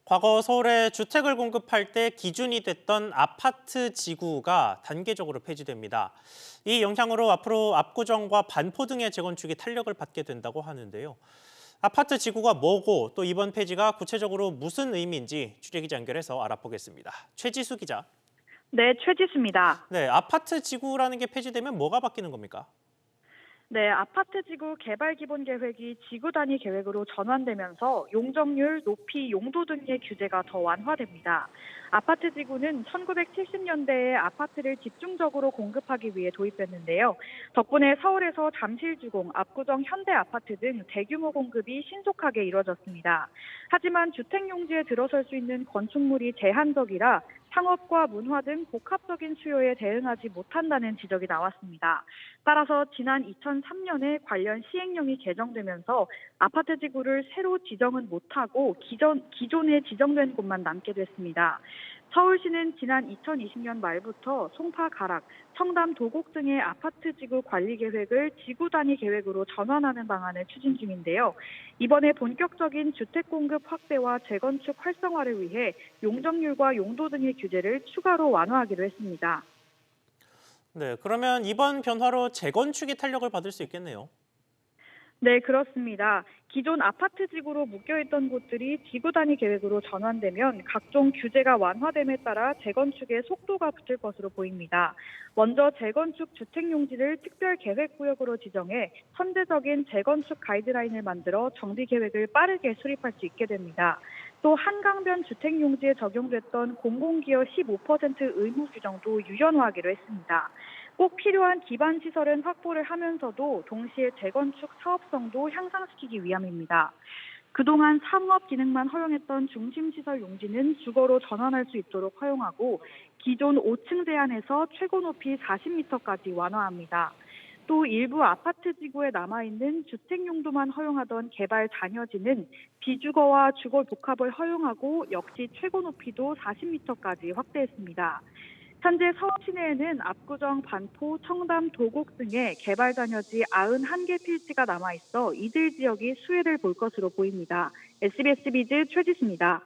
과거 서울에 주택을 공급할 때 기준이 됐던 아파트 지구가 단계적으로 폐지됩니다. 이 영향으로 앞으로 압구정과 반포 등의 재건축이 탄력을 받게 된다고 하는데요. 아파트 지구가 뭐고 또 이번 폐지가 구체적으로 무슨 의미인지 취재기자 연결해서 알아보겠습니다. 최지수 기자. 네, 최지수입니다. 네, 아파트 지구라는 게 폐지되면 뭐가 바뀌는 겁니까? 네, 아파트 지구 개발 기본 계획이 지구 단위 계획으로 전환되면서 용적률, 높이, 용도 등의 규제가 더 완화됩니다. 아파트 지구는 1970년대에 아파트를 집중적으로 공급하기 위해 도입됐는데요. 덕분에 서울에서 잠실주공, 압구정 현대아파트 등 대규모 공급이 신속하게 이뤄졌습니다. 하지만 주택용지에 들어설 수 있는 건축물이 제한적이라 상업과 문화 등 복합적인 수요에 대응하지 못한다는 지적이 나왔습니다. 따라서 지난 2003년에 관련 시행령이 개정되면서 아파트 지구를 새로 지정은 못하고 기존에 지정된 곳만 남게 됐습니다. 서울시는 지난 2020년 말부터 송파 가락, 청담 도곡 등의 아파트 지구 관리 계획을 지구 단위 계획으로 전환하는 방안을 추진 중인데요. 이번에 본격적인 주택 공급 확대와 재건축 활성화를 위해 용적률과 용도 등의 규제를 추가로 완화하기로 했습니다. 네, 그러면 이번 변화로 재건축이 탄력을 받을 수 있겠네요. 네, 그렇습니다. 기존 아파트 지구로 묶여있던 곳들이 지구 단위 계획으로 전환되면 각종 규제가 완화됨에 따라 재건축에 속도가 붙을 것으로 보입니다. 먼저 재건축 주택용지를 특별 계획구역으로 지정해 선제적인 재건축 가이드라인을 만들어 정비 계획을 빠르게 수립할 수 있게 됩니다. 또 한강변 주택용지에 적용됐던 공공기여 15% 의무 규정도 유연화하기로 했습니다. 꼭 필요한 기반 시설은 확보를 하면서도 동시에 재건축 사업성도 향상시키기 위함입니다. 그동안 상업 기능만 허용했던 중심시설 용지는 주거로 전환할 수 있도록 허용하고 기존 5층 제한에서 최고 높이 40m까지 완화합니다. 또 일부 아파트 지구에 남아있는 주택 용도만 허용하던 개발 잔여지는 비주거와 주거 복합을 허용하고 역시 최고 높이도 40m까지 확대했습니다. 현재 서울 시내에는 압구정, 반포, 청담, 도곡 등의 개발 잔여지 91개 필지가 남아있어 이들 지역이 수혜를 볼 것으로 보입니다. SBS 비즈 최지수입니다.